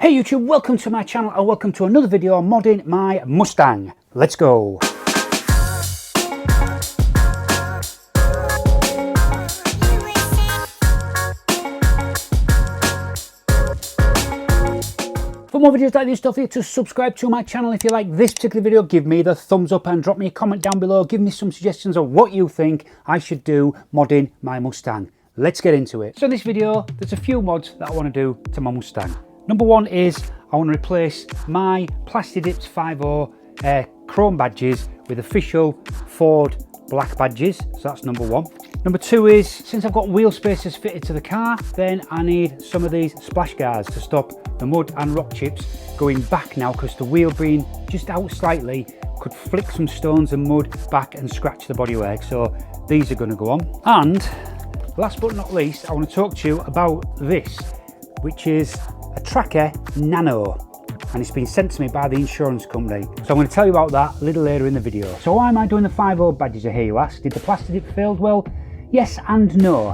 Hey YouTube, welcome to my channel and welcome to another video on modding my Mustang. Let's go. For more videos like this, don't forget to subscribe to my channel. If you like this particular video, give me the thumbs up and drop me a comment down below. Give me some suggestions of what you think I should do modding my Mustang. Let's get into it. So in this video, there's a few mods that I want to do to my Mustang. Number one is I want to replace my Plasti-Dips 5.0 chrome badges with official Ford black badges. So that's number one. Number two is, since I've got wheel spacers fitted to the car, then I need some of these Splashguards to stop the mud and rock chips going back now, because the wheel being just out slightly could flick some stones and mud back and scratch the bodywork. So these are going to go on. And last but not least, I want to talk to you about this, which is a Tracker Nano, and it's been sent to me by the insurance company. So I'm going to tell you about that a little later in the video. So why am I doing the 5.0 badges, I hear you ask? Did the Plasti-Dip fail? Well, yes and no.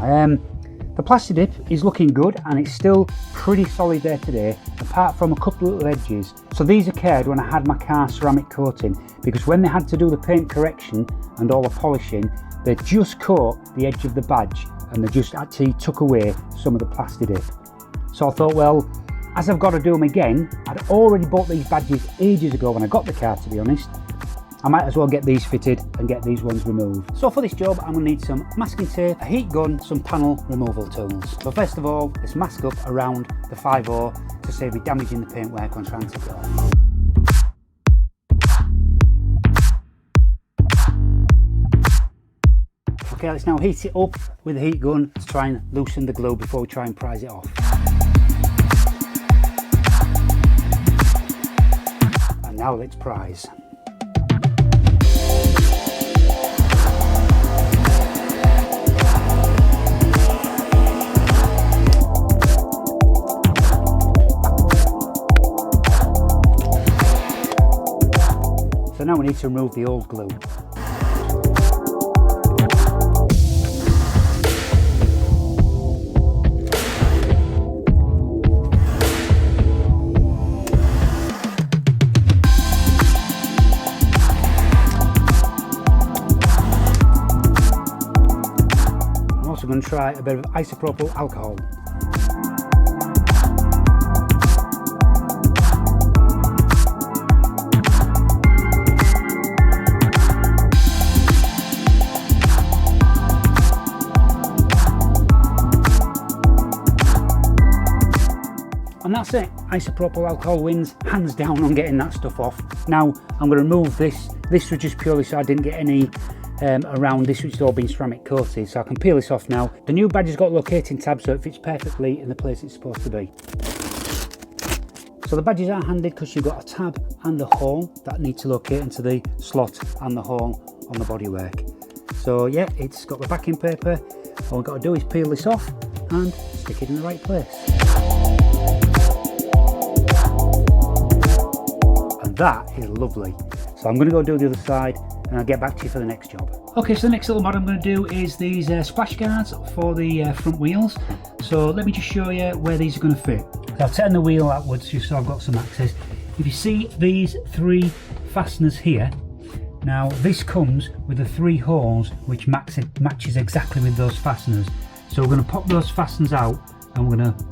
The Plasti-Dip is looking good and it's still pretty solid there today, apart from a couple of little edges. So these occurred when I had my car ceramic coating, because when they had to do the paint correction and all the polishing, they just caught the edge of the badge and they just actually took away some of the Plasti-Dip. So I thought, well, as I've got to do them again, I'd already bought these badges ages ago when I got the car, to be honest. I might as well get these fitted and get these ones removed. So for this job, I'm going to need some masking tape, a heat gun, some panel removal tools. So first of all, let's mask up around the 5.0 to save me damaging the paintwork when trying to go. Okay, let's now heat it up with the heat gun to try and loosen the glue before we try and prise it off. And now let's prise. So now we need to remove the old glue. I'm going to try a bit of isopropyl alcohol. And that's it. Isopropyl alcohol wins hands down on getting that stuff off. Now I'm going to remove this. This was just purely so I didn't get any around this, which has all been ceramic coated, so I can peel this off now. The new badge has got locating tabs, so it fits perfectly in the place it's supposed to be. So the badges are handed because you've got a tab and a hole that need to locate into the slot and the hole on the bodywork. So yeah, it's got the backing paper. All we've got to do is peel this off and stick it in the right place. And that is lovely. So I'm going to go do the other side and I'll get back to you for the next job. Okay, so the next little mod I'm going to do is these Splashguards for the front wheels. So let me just show you where these are going to fit. So I'll turn the wheel outwards just so I've got some access. If you see these three fasteners here, now this comes with the three holes which matches exactly with those fasteners. So we're going to pop those fasteners out and we're going to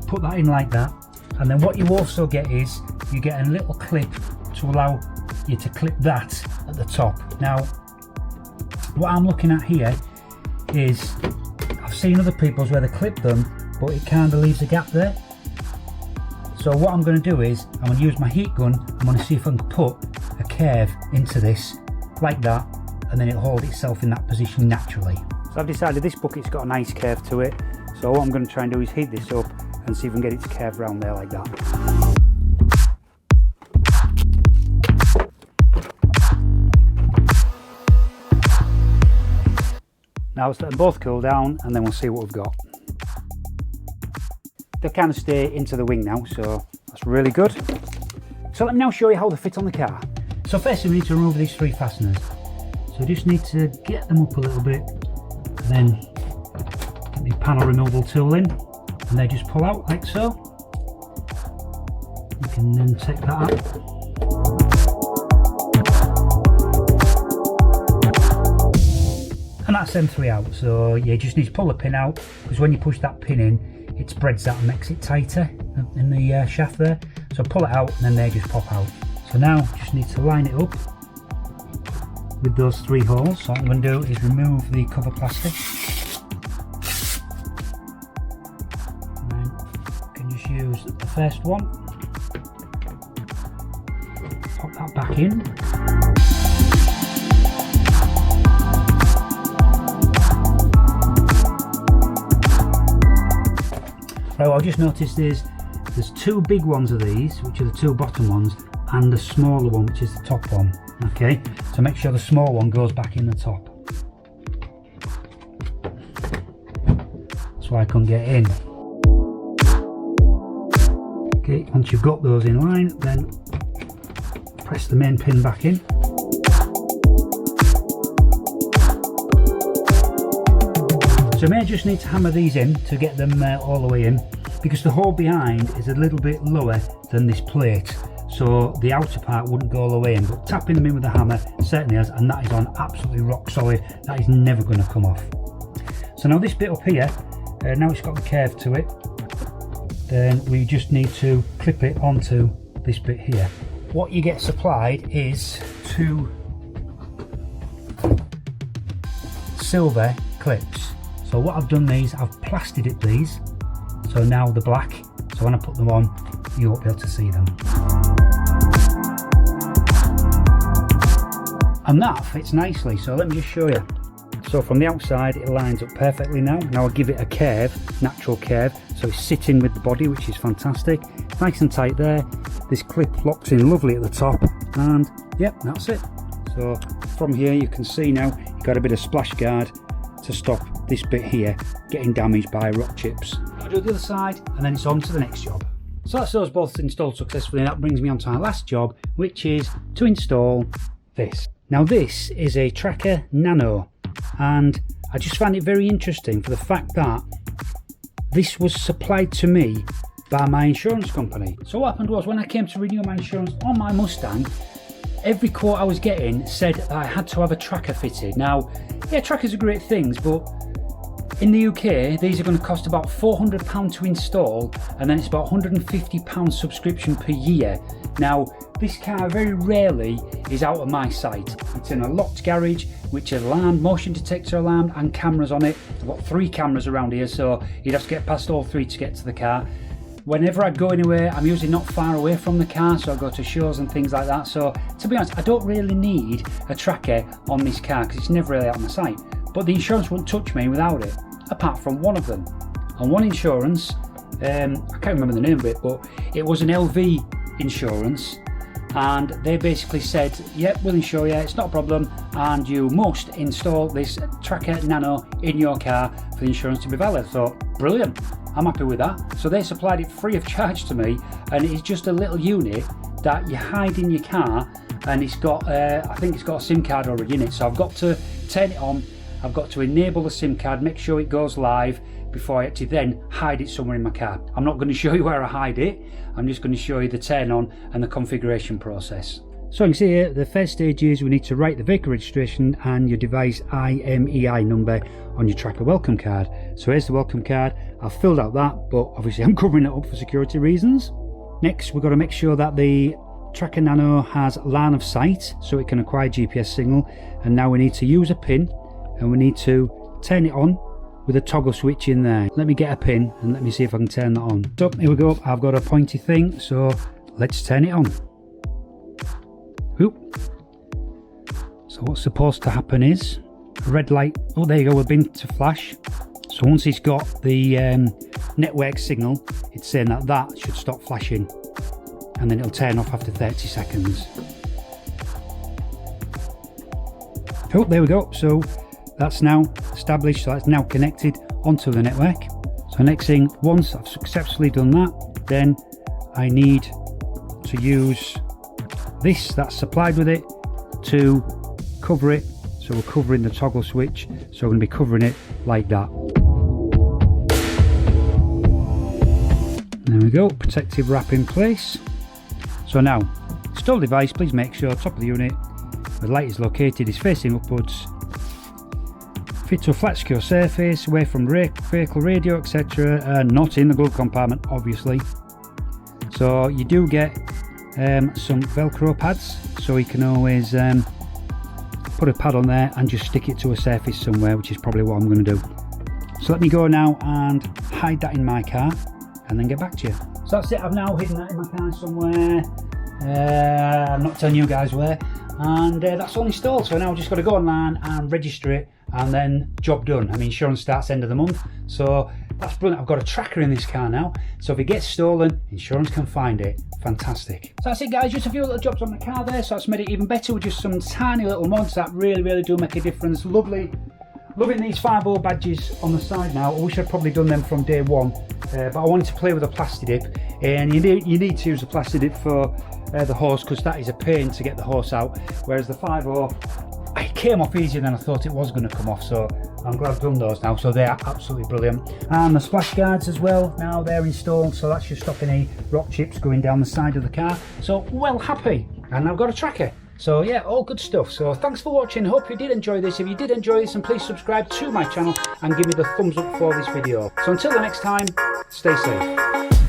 put that in like that. And then what you also get is you get a little clip to allow you to clip that at the top. Now what I'm looking at here is, I've seen other people's where they clip them but it kind of leaves a gap there. So what I'm going to do is I'm going to use my heat gun. I'm going to see if I can put a curve into this like that, and then it'll hold itself in that position naturally. So I've decided this bucket's got a nice curve to it, so what I'm going to try and do is heat this up and see if we can get it to curve around there like that. Now let's let them both cool down and then we'll see what we've got. They kind of stay into the wing now, so that's really good. So let me now show you how they fit on the car. So first we need to remove these three fasteners. So we just need to get them up a little bit, and then get the panel removal tool in, and they just pull out like so. You can then take that out. And that's them three out. So you just need to pull the pin out, because when you push that pin in, it spreads that and makes it tighter in the shaft there. So pull it out and then they just pop out. So now just need to line it up with those three holes. So what I'm going to do is remove the cover plastic. And then you can just use the first one. Pop that back in. Right, well, I've just noticed there's two big ones of these, which are the two bottom ones, and the smaller one, which is the top one. Okay, so make sure the small one goes back in the top. That's why I couldn't get in. Okay, once you've got those in line, then press the main pin back in. So I may just need to hammer these in to get them all the way in, because the hole behind is a little bit lower than this plate, so the outer part wouldn't go all the way in, but tapping them in with a hammer certainly has, and that is on absolutely rock solid. That is never going to come off. So now this bit up here, now it's got the curve to it, then we just need to clip it onto this bit here. What you get supplied is two silver clips. So what I've done these, I've plastered it these, so now they're black, so when I put them on, you won't be able to see them. And that fits nicely, so let me just show you. So from the outside it lines up perfectly now. Now I'll give it a curve, natural curve, so it's sitting with the body, which is fantastic. Nice and tight there. This clip locks in lovely at the top, and yep, that's it. So from here you can see now you've got a bit of splash guard to stop this bit here getting damaged by rock chips. I'll do the other side and then it's on to the next job. So that's those both installed successfully, and that brings me on to our last job, which is to install this. Now this is a Tracker Nano, and I just find it very interesting for the fact that this was supplied to me by my insurance company. So what happened was, when I came to renew my insurance on my Mustang, every quote I was getting said that I had to have a tracker fitted. Now, yeah, trackers are great things, but in the UK, these are going to cost about £400 to install, and then it's about £150 subscription per year. Now, this car very rarely is out of my sight. It's in a locked garage, which is alarmed, motion detector alarmed, and cameras on it. I've got 3 cameras around here, so you'd have to get past all 3 to get to the car. Whenever I go anywhere, I'm usually not far away from the car, so I go to shows and things like that. So to be honest, I don't really need a tracker on this car because it's never really out of my sight. But the insurance won't touch me without it, apart from one of them. On one insurance, I can't remember the name of it, but it was an LV insurance, and they basically said, yep, we'll insure you, it's not a problem, and you must install this Tracker Nano in your car for the insurance to be valid. So brilliant, I'm happy with that. So they supplied it free of charge to me, and it's just a little unit that you hide in your car, and it's got I think it's got a SIM card already in it. So I've got to turn it on, I've got to enable the SIM card, make sure it goes live before I actually then hide it somewhere in my car. I'm not going to show you where I hide it, I'm just going to show you the turn on and the configuration process. So you can see here, the first stage is we need to write the vehicle registration and your device IMEI number on your Tracker welcome card. So here's the welcome card. I've filled out that, but obviously I'm covering it up for security reasons. Next, we've got to make sure that the Tracker Nano has line of sight so it can acquire GPS signal, and now we need to use a pin and we need to turn it on with a toggle switch in there. Let me get a pin and let me see if I can turn that on. So here we go, I've got a pointy thing, so let's turn it on. Oop. So what's supposed to happen is a red light, oh there you go, we've been to flash. So once it's got the network signal, it's saying that that should stop flashing, and then it'll turn off after 30 seconds. Oh, there we go, so that's now established, so that's now connected onto the network. So next thing, once I've successfully done that, then I need to use this that's supplied with it to cover it. So we're covering the toggle switch, so we're going to be covering it like that. There we go, protective wrap in place. So now, install device, please make sure top of the unit where the light is located is facing upwards. Fit to a flat secure surface, away from vehicle radio, etc. Not in the glove compartment, obviously. So you do get some Velcro pads, so you can always put a pad on there and just stick it to a surface somewhere, which is probably what I'm going to do. So let me go now and hide that in my car and then get back to you. So that's it, I've now hidden that in my car somewhere. I'm not telling you guys where, and that's all installed. So now I've just got to go online and register it, and then job done. I mean, insurance starts end of the month, so that's brilliant. I've got a tracker in this car now, so if it gets stolen, insurance can find it. Fantastic. So that's it guys, just a few little jobs on the car there, so that's made it even better with just some tiny little mods that really do make a difference. Loving these 5.0 badges on the side now. I wish I'd probably done them from day one, but I wanted to play with a plastic dip, and you need to use a plastic dip for the hose, because that is a pain to get the hose out, whereas the 5.0, it came off easier than I thought it was going to come off, so I'm glad I've done those now. So they are absolutely brilliant. And the Splashguards as well, now they're installed, so that's just stopping any rock chips going down the side of the car. So well happy, and I've got a tracker. So yeah, all good stuff. So thanks for watching, hope you did enjoy this. If you did enjoy this, and please subscribe to my channel and give me the thumbs up for this video. So until the next time, stay safe.